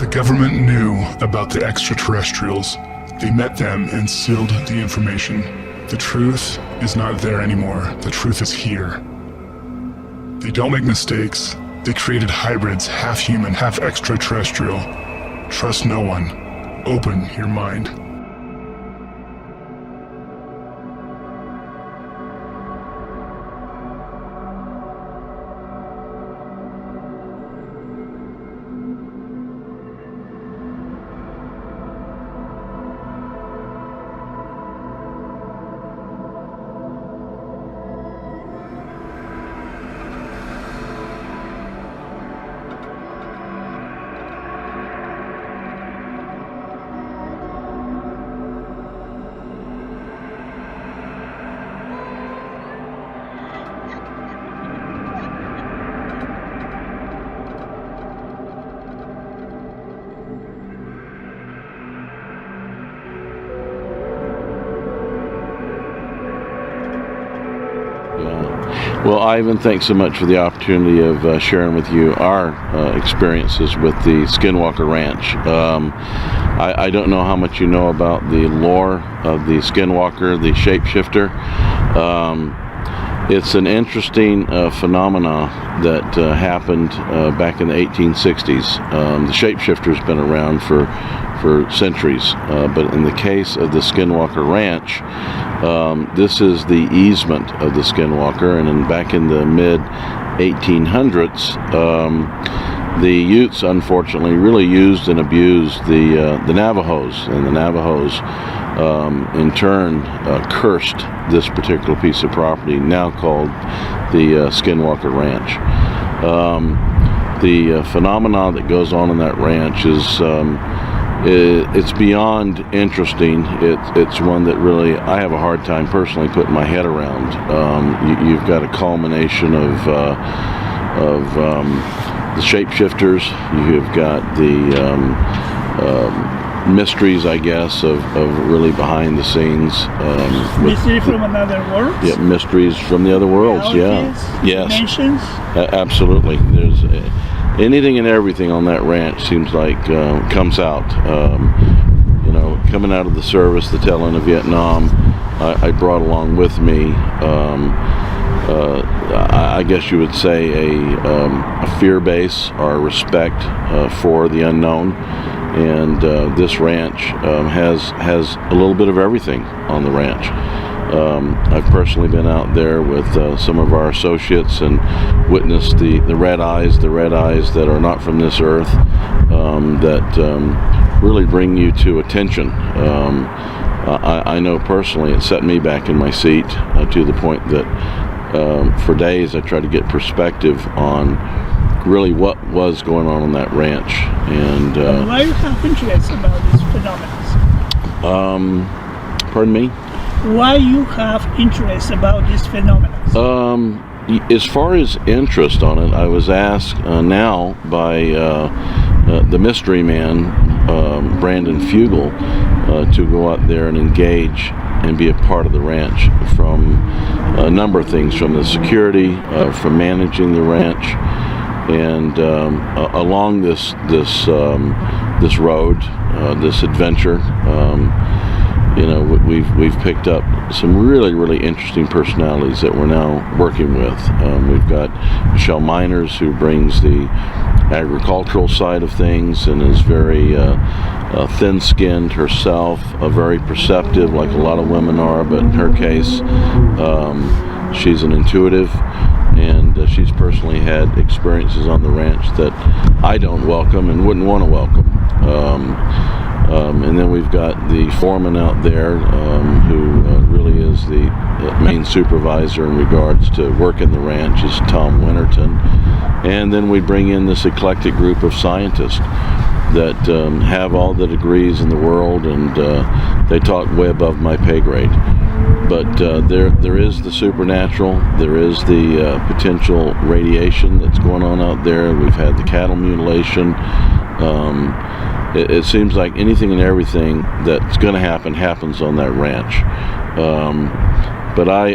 The government knew about the extraterrestrials. They met them and sealed the information. The truth is not there anymore. The truth is here. They don't make mistakes. They created hybrids, half human, half extraterrestrial. Trust no one. Open your mind. Well, Ivan, thanks so much for the opportunity of sharing with you our experiences with the Skinуокър Ranch. I don't know how much you know about the lore of the Skinуокър, the shapeshifter. It's an interesting phenomena that happened back in the 1860s. The shapeshifter's been around for centuries, but in the case of the Skinуокър Ranch, this is the easement of the Skинуокър, and back in the mid 1800s, the Utes unfortunately really used and abused the Navajos, and the Navajos in turn cursed this particular piece of property, now called the Skинуокър Ranch. The phenomena that goes on in that ranch is it's beyond interesting. It's one that really I have a hard time personally putting my head around. You've got a culmination of the shapeshifters. You've got the mysteries, I guess, of really behind the scenes. Mystery from another world? Yeah, mysteries from the other worlds, Realities, yeah. Yes. Dimensions? Absolutely. There's anything and everything on that ranch seems like comes out. Coming out of the service, the tail end of Vietnam, I brought along with me I guess you would say a fear base or a respect for the unknown, and this ranch has a little bit of everything on the ranch. I've personally been out there with some of our associates and witnessed the red eyes that are not from this earth, that really bring you to attention. I know personally it set me back in my seat to the point that for days I tried to get perspective on really what was going on that ranch. And why you have interest about these phenomena? Pardon me? Why you have interest about these phenomena? As far as interest on it, I was asked now by the mystery man, Brandon Fugel, to go out there and engage and be a part of the ranch, from a number of things, from the security, from managing the ranch, and along this road, this adventure. We've picked up some really interesting personalities that we're now working with. We've got Michelle Miners, who brings the agricultural side of things and is very thin-skinned herself, very perceptive, like a lot of women are, but in her case, she's an intuitive, and she's personally had experiences on the ranch that I don't welcome and wouldn't want to welcome. And then we've got the foreman out there, who really is the main supervisor in regards to working the ranch, is Tom Winterton. And then we bring in this eclectic group of scientists that have all the degrees in the world, and they talk way above my pay grade. But there is the supernatural, there is the potential radiation that's going on out there. We've had the cattle mutilation. It seems like anything and everything that's going to happen happens on that ranch. But I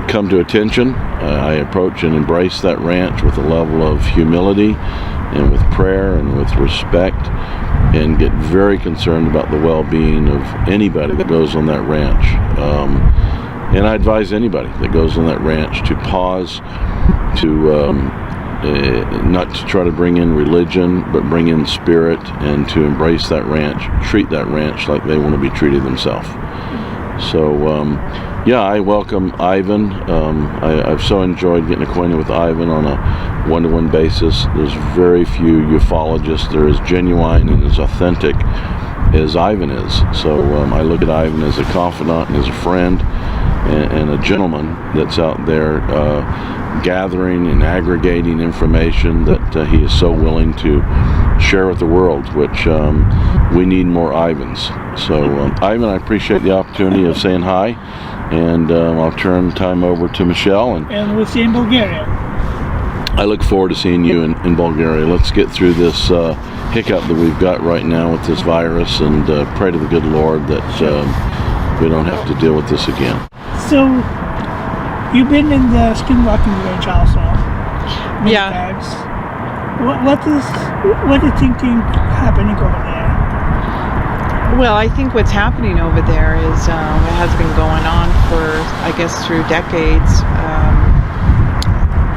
come to attention. I approach and embrace that ranch with a level of humility and with prayer and with respect, and get very concerned about the well-being of anybody that goes on that ranch. And I advise anybody that goes on that ranch to pause, to not to try to bring in religion, but bring in spirit, and to embrace that ranch, treat that ranch like they want to be treated themselves. So, yeah, I welcome Ivan. I've so enjoyed getting acquainted with Ivan on a one-to-one basis. There's very few ufologists that are as genuine and as authentic as Ivan is. So I look at Ivan as a confidant and as a friend and a gentleman that's out there gathering and aggregating information that he is so willing to share with the world, which we need more Ivans. So Ivan, I appreciate the opportunity of saying hi, and I'll turn time over to Michelle. And we'll see you in Bulgaria. I look forward to seeing you in Bulgaria. Let's get through this hiccup that we've got right now with this virus, and pray to the good Lord that we don't have to deal with this again. So, you've been in the skinwalking range also many times. What do you think happening over there? Well, I think what's happening over there is it has been going on for, I guess, through decades,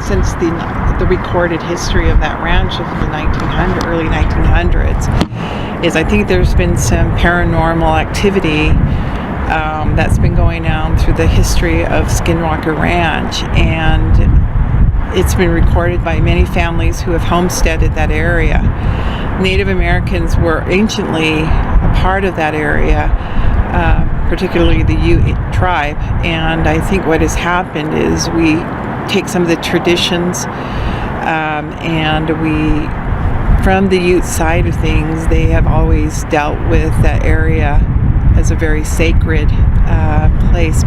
since the recorded history of that ranch of the early 1900s. Is I think there's been some paranormal activity that's been going on through the history of Skiniokър Ranch, and it's been recorded by many families who have homesteaded that area. Native Americans were anciently a part of that area, particularly the Ute tribe, and I think what has happened is we take some of the traditions and from the Ute side of things, they have always dealt with that area as a very sacred place,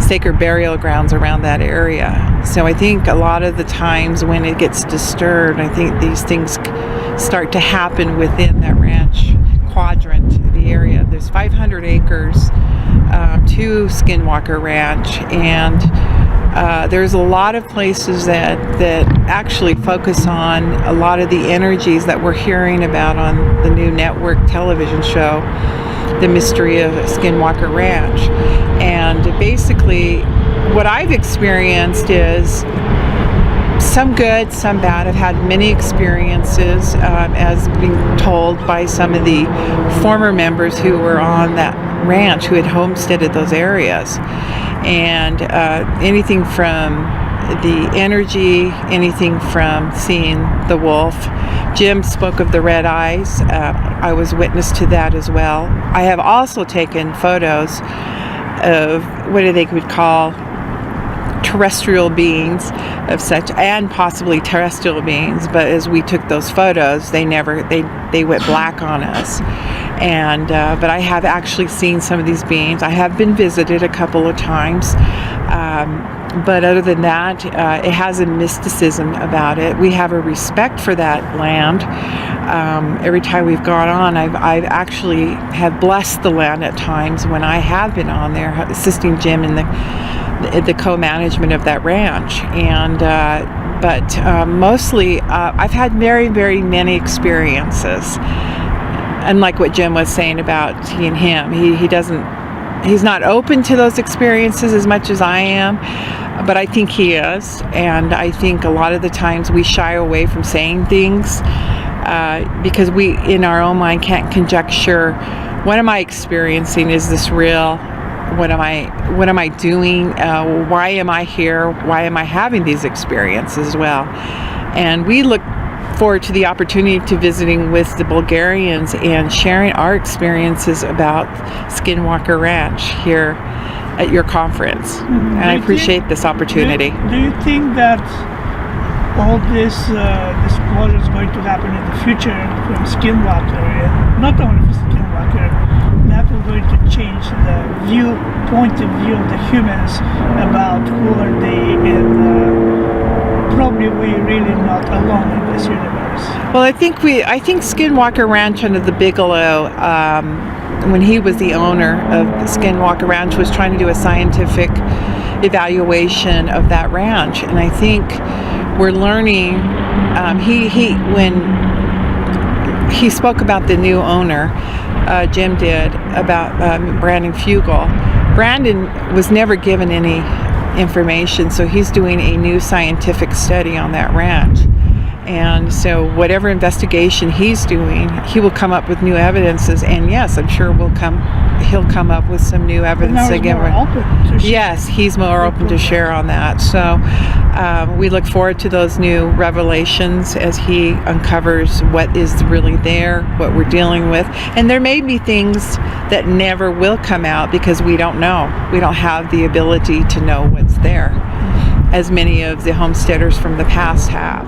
sacred burial grounds around that area. So I think a lot of the times when it gets disturbed, I think these things start to happen within that ranch quadrant, the area. There's 500 acres to Skiniokъr Ranch, and there's a lot of places that actually focus on a lot of the energies that we're hearing about on the new network television show, The Mystery of Skiniokъr Ranch. And basically what I've experienced is some good, some bad. I've had many experiences, as being told by some of the former members who were on that ranch, who had homesteaded those areas. And anything from the energy, anything from seeing the wolf. Jim spoke of the red eyes. I was witness to that as well. I have also taken photos of what they would call terrestrial beings of such, and possibly terrestrial beings, but as we took those photos, they went black on us. And but I have actually seen some of these beings. I have been visited a couple of times, but other than that, it has a mysticism about it. We have a respect for that land. Every time we've gone on, I've actually have blessed the land at times when I have been on there, assisting Jim in the co-management of that ranch. And but mostly I've had very, very many experiences. Unlike what Jim was saying about he and him, he's not open to those experiences as much as I am, but I think he is. And I think a lot of the times we shy away from saying things because we in our own mind can't conjecture, what am I experiencing? Is this real? What am I doing? Why am I here? Why am I having these experiences as well? And we look forward to the opportunity to visiting with the Bulgarians and sharing our experiences about Skiniokър Ranch here at your conference. Mm-hmm. And I appreciate this opportunity. Do you think that all this disclosure is going to happen in the future from Skiniokъr, and not only from Skiniokъr, that will going to change the point of view of the humans about who are they, and probably we're really not alone in this universe. Well, I think Skiniokъr Ranch under the Bigelow, when he was the owner of Skiniokъr Ranch, was trying to do a scientific evaluation of that ranch, and I think we're learning he spoke about the new owner, Jim did, about Brandon Fugel. Brandon was never given any information, so he's doing a new scientific study on that ranch. And so whatever investigation he's doing, he will come up with new evidences, and yes, I'm sure he'll come up with some new evidence again. Yes, he's more open to share on that. So we look forward to those new revelations as he uncovers what is really there, what we're dealing with. And there may be things that never will come out because we don't know. We don't have the ability to know what's there, as many of the homesteaders from the past have.